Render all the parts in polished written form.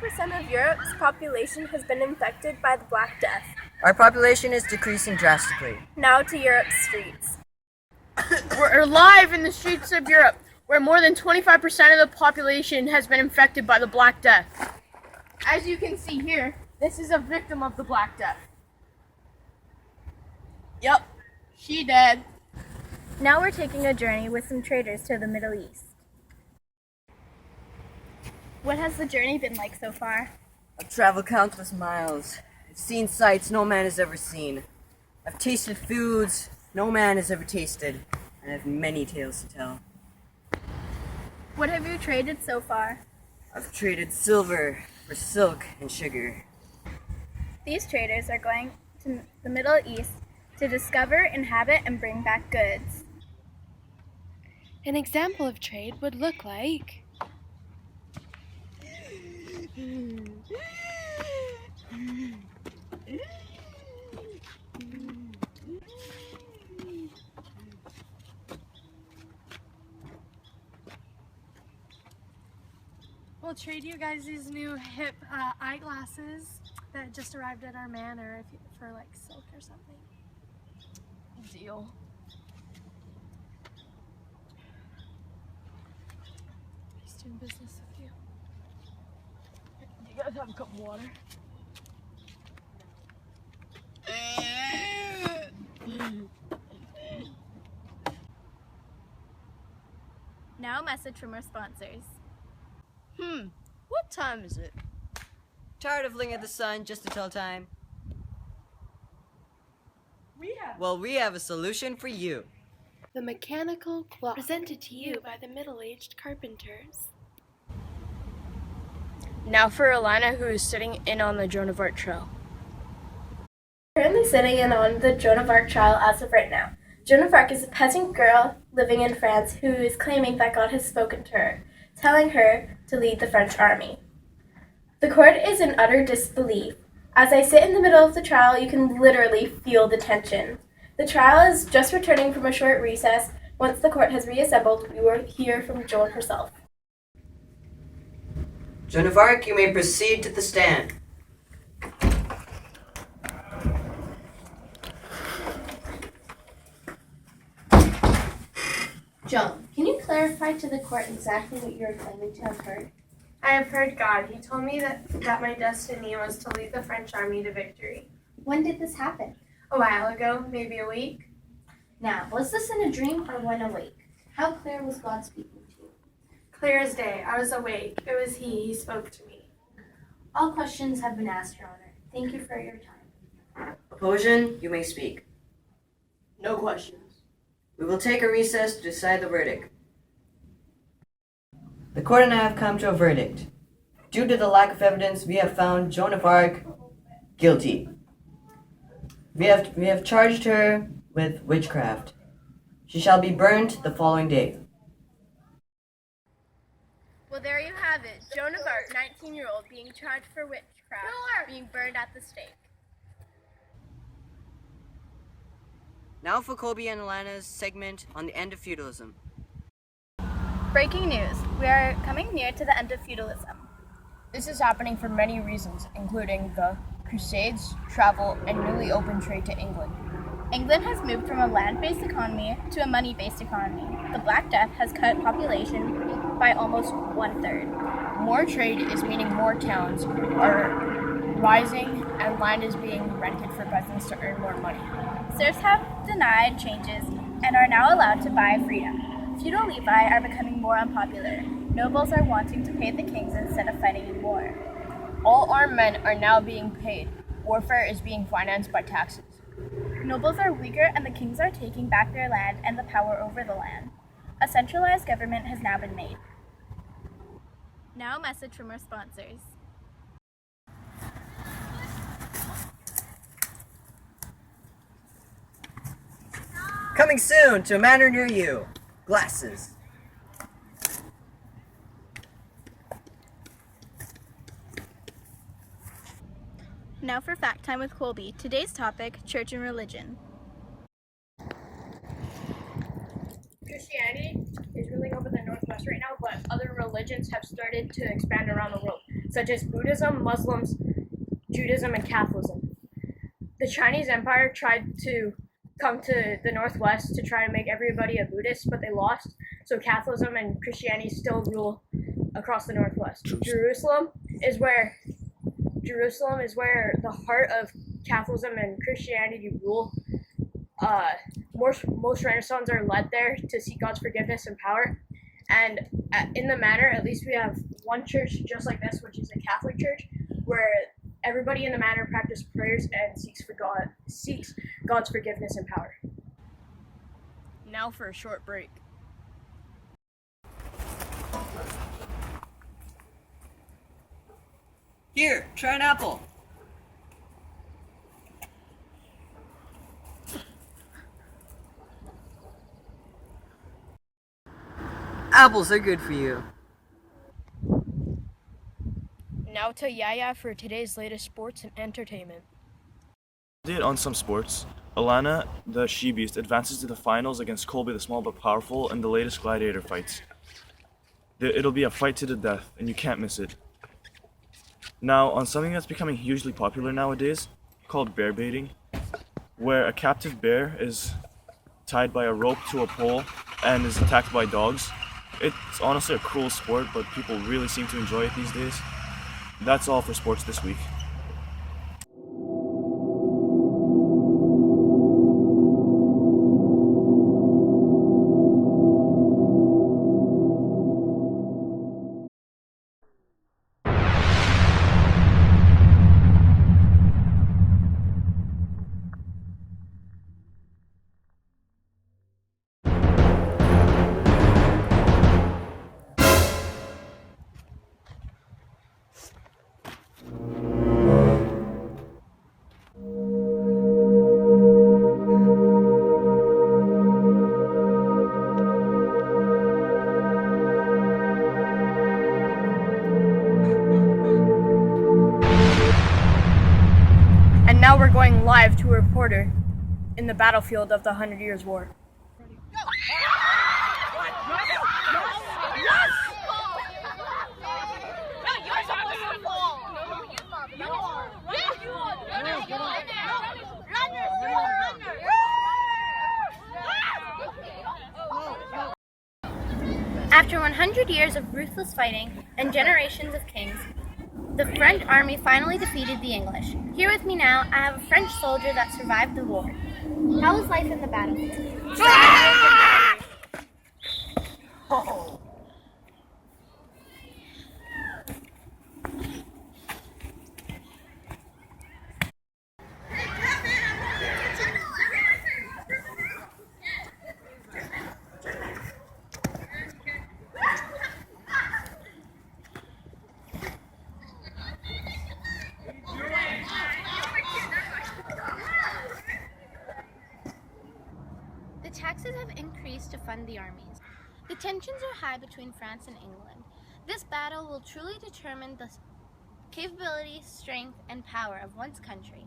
90% of Europe's population has been infected by the Black Death. Our population is decreasing drastically. Now to Europe's streets. We're live in the streets of Europe, where more than 25% of the population has been infected by the Black Death. As you can see here, this is a victim of the Black Death. Yep, she dead. Now we're taking a journey with some traders to the Middle East. What has the journey been like so far? I've traveled countless miles. I've seen sights no man has ever seen. I've tasted foods no man has ever tasted. And I have many tales to tell. What have you traded so far? I've traded silver for silk and sugar. These traders are going to the Middle East to discover, inhabit, and bring back goods. An example of trade would look like we'll trade you guys these new hip eyeglasses that just arrived at our manor for like silk or something. Deal. He's doing business with you. You guys have a cup of water? Now a message from our sponsors. What time is it? Tired of looking at the sun just to tell time? Well, we have a solution for you. the mechanical clock, presented to you by the middle-aged carpenters. Now for Alanna, who is sitting in on the Joan of Arc trail. Currently sitting in on the Joan of Arc trial as of right now. Joan of Arc is a peasant girl living in France who is claiming that God has spoken to her, telling her to lead the French army. The court is in utter disbelief. As I sit in the middle of the trial, you can literally feel the tension. The trial is just returning from a short recess. Once the court has reassembled, we will hear from Joan herself. Joan of Arc, you may proceed to the stand. Joan, can you clarify to the court exactly what you're claiming to have heard? I have heard God. He told me that my destiny was to lead the French army to victory. When did this happen? A while ago, maybe a week. Now, was this in a dream or when awake? How clear was God speaking to you? Clear as day. I was awake. It was He spoke to me. All questions have been asked, Your Honor. Thank you for your time. Opposition, you may speak. No questions. We will take a recess to decide the verdict. The court and I have come to a verdict. Due to the lack of evidence, we have found Joan of Arc guilty. We have charged her with witchcraft. She shall be burned the following day. Well, there you have it. Joan of Arc, 19-year-old, being charged for witchcraft, being burned at the stake. Now for Colby and Alanna's segment on the end of feudalism. Breaking news. We are coming near to the end of feudalism. This is happening for many reasons, including the Crusades, travel, and newly opened trade to England. England has moved from a land-based economy to a money-based economy. The Black Death has cut population by almost 1/3. More trade is meaning more towns are rising and land is being rented for peasants to earn more money. Serfs have denied changes and are now allowed to buy freedom. Feudal levi are becoming more unpopular. Nobles are wanting to pay the kings instead of fighting in war. All armed men are now being paid. Warfare is being financed by taxes. Nobles are weaker and the kings are taking back their land and the power over the land. A centralized government has now been made. Now a message from our sponsors. Coming soon to a manor near you. Glasses. Now for Fact Time with Colby. Today's topic, church and religion. Christianity is ruling over the Northwest right now, but other religions have started to expand around the world. such as Buddhism, Muslims, Judaism, and Catholicism. The Chinese Empire tried to come to the Northwest to try to make everybody a Buddhist, but they lost, so Catholicism and Christianity still rule across the Northwest. Jerusalem is where the heart of Catholicism and Christianity rule. Most Renaissance are led there to seek God's forgiveness and power. And in the manor, at least we have one church just like this, which is a Catholic church, where everybody in the manor practices prayers and seeks God's forgiveness and power. Now for a short break. Here, try an apple. Apples are good for you. Now to Yahya for today's latest sports and entertainment. On some sports, Alanna, the she-beast, advances to the finals against Colby, the small but powerful, in the latest gladiator fights. It'll be a fight to the death, and you can't miss it. Now, on something that's becoming hugely popular nowadays, called bear baiting, where a captive bear is tied by a rope to a pole and is attacked by dogs. It's honestly a cruel sport, but people really seem to enjoy it these days. That's all for sports this week. And now we're going live to a reporter in the battlefield of the 100 Years' War. After 100 years of ruthless fighting and generations of kings, the French army finally defeated the English. Here with me now, I have a French soldier that survived the war. How was life in the battlefield? The taxes have increased to fund the armies. The tensions are high between France and England. This battle will truly determine the capability, strength, and power of one's country.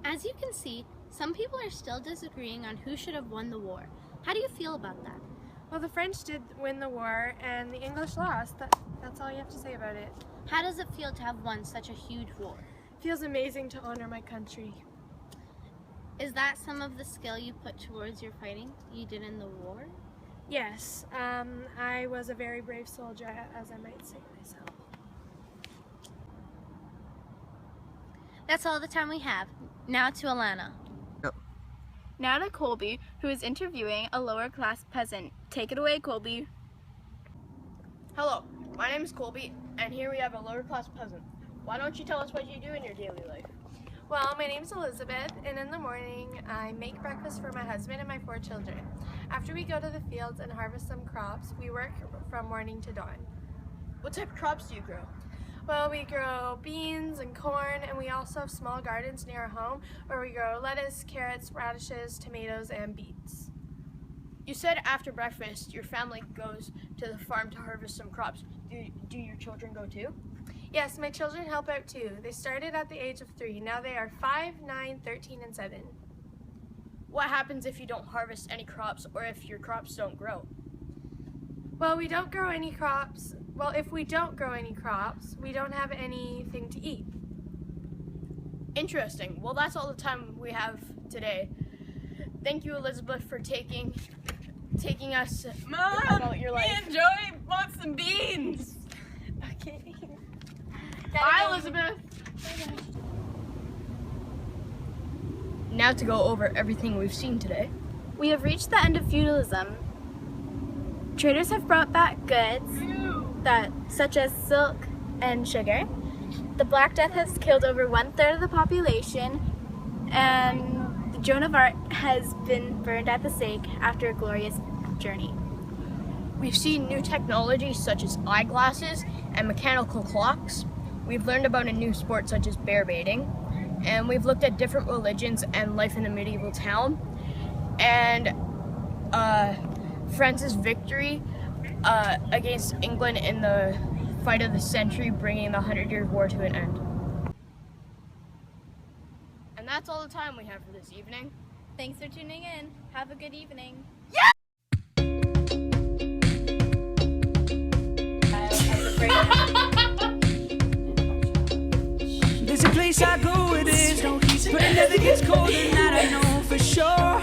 As you can see, some people are still disagreeing on who should have won the war. How do you feel about that? Well, the French did win the war and the English lost. That's all you have to say about it. How does it feel to have won such a huge war? It feels amazing to honor my country. Is that some of the skill you put towards your fighting you did in the war? Yes, I was a very brave soldier, as I might say myself. That's all the time we have. Now to Alanna. Now to Colby, who is interviewing a lower class peasant. Take it away, Colby. Hello, my name is Colby, and here we have a lower class peasant. Why don't you tell us what you do in your daily life? Well, my name's Elizabeth, and in the morning I make breakfast for my husband and my 4 children. After we go to the fields and harvest some crops, we work from morning to dawn. What type of crops do you grow? Well, we grow beans and corn, and we also have small gardens near our home where we grow lettuce, carrots, radishes, tomatoes, and beets. You said after breakfast your family goes to the farm to harvest some crops. Do your children go too? Yes, my children help out too. They started at the age of 3. Now they are 5, 9, 13, and 7. What happens if you don't harvest any crops or if your crops don't grow? Well, we don't grow any crops. Well, if we don't grow any crops, we don't have anything to eat. Interesting. Well, that's all the time we have today. Thank you, Elizabeth, for taking us about your life. Me and Joey want some beans. Okay. Bye, Elizabeth. Now to go over everything we've seen today. We have reached the end of feudalism. Traders have brought back goods such as silk and sugar. The Black Death has killed over 1/3 of the population, and the Joan of Arc has been burned at the stake after a glorious journey. We've seen new technology such as eyeglasses and mechanical clocks. We've learned about a new sport such as bear baiting. And we've looked at different religions and life in a medieval town. And France's victory against England in the fight of the century, bringing the 100-Year War to an end. And that's all the time we have for this evening. Thanks for tuning in. Have a good evening. There's a place I go where there's no heat, but it never gets cold, and that I know for sure.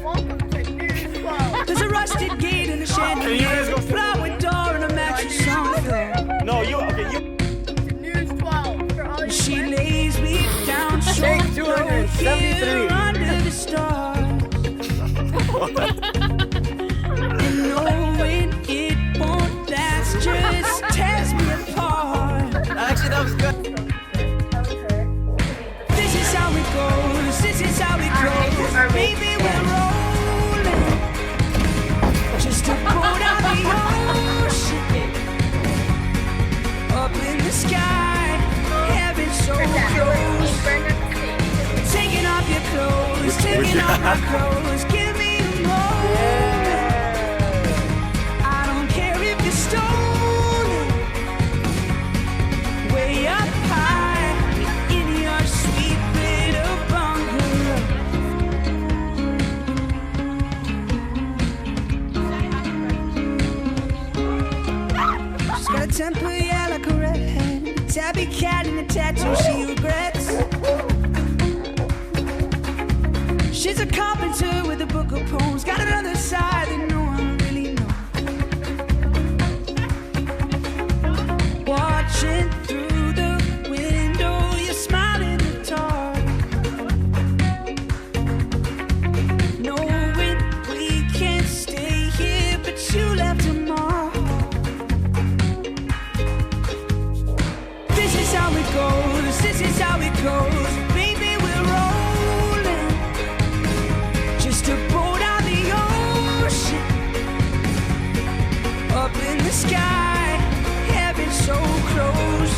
Welcome to News 12. There's a rusted gate in the chandelier, a flower door and a mattress on the floor. No, you. To News 12 for all you She lays me down so Take 273. here under the stars. And knowing it won't last just tears me apart. Actually, that was good. This is how it goes, this is how it goes. Baby, we're rolling just to go down the ocean, up in the sky, heaven so close. Taking off your clothes, taking off my clothes, give me a moment. I don't care if you're stolen, way up high in your sweet little bungalow. She's got a temper, yeah, like a redhead. Tabby cat and a tattoo she regrets. She's a carpenter with a book of poems. Got another side that no one really knows. Watching through the window, you're smiling in the dark. Knowing we can't stay here, but you left a mark. This is how it goes, this is how it goes. Baby, we're rolling just to boat out the ocean, up in the sky, heaven so close.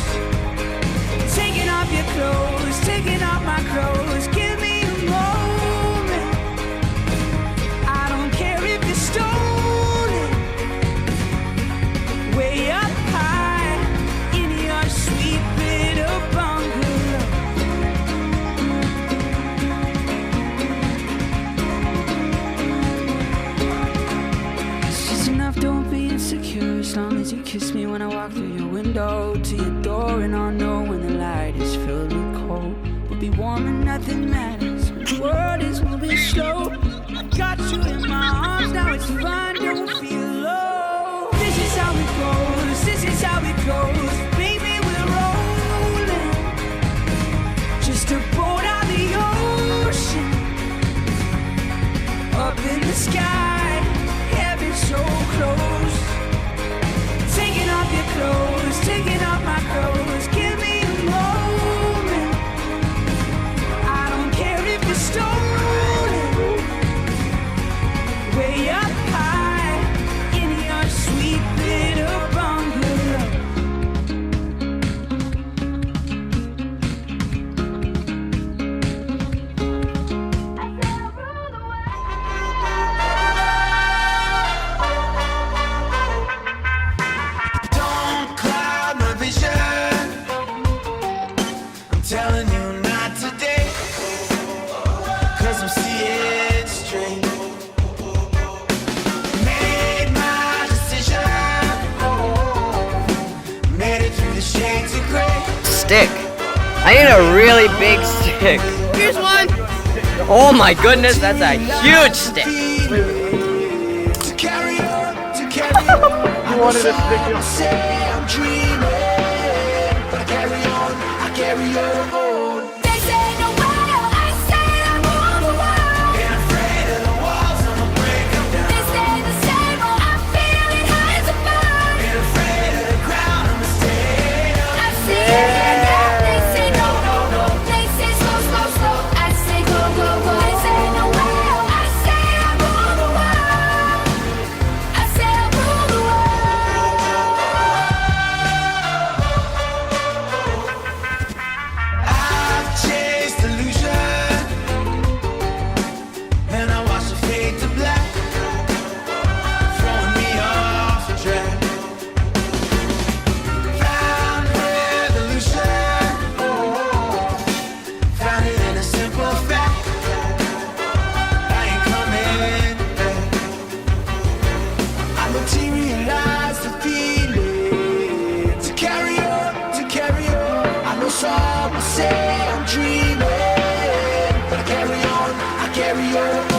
Taking off your clothes, taking off my clothes, give me a moment. I don't care if you're stolen, way up high in your sweet little bungalow. It's just enough, don't be insecure. As long as you kiss me when I walk through your window to your door, and I'll know when the light is filled with cold. We'll be warm and nothing matters. The world is moving slow. I got you in my arms, now it's fun, don't feel low. This is how it goes, this is how it goes. Baby, we're rolling just to boat out the ocean, up in the sky, heaven so close. Taking off your clothes, taking off my clothes, give me a moment. I don't care if you're stolen, way up high in your sweet little bungalow. Don't cloud my vision. I'm telling you not today, 'cause I'm seeing straight. Made my stick. I need a really big stick. Here's one. Oh my goodness, that's a huge stick. To carry on, to carry on. You wanted a stick. I say I'm dreaming, but I carry on, I carry on. They say no way, I say I'm on the wall. Ain't afraid of the walls, I'ma break them down. They stay the same, oh, I'm feeling high as a bird. Ain't afraid of the ground, I'ma stay up. I say yeah, they say no, no, no. They say slow, slow, slow. I say go, go, go. They say no way, I say I'm on the wall. I say I'm on the wall. I've chased illusion, and I watch it fade to black, throwing me off the track. Found revolution, found it in a simple fact. I ain't coming back. I materialize the feeling to carry on, to carry on. I know some will say I'm dreaming, but I carry on, I carry on.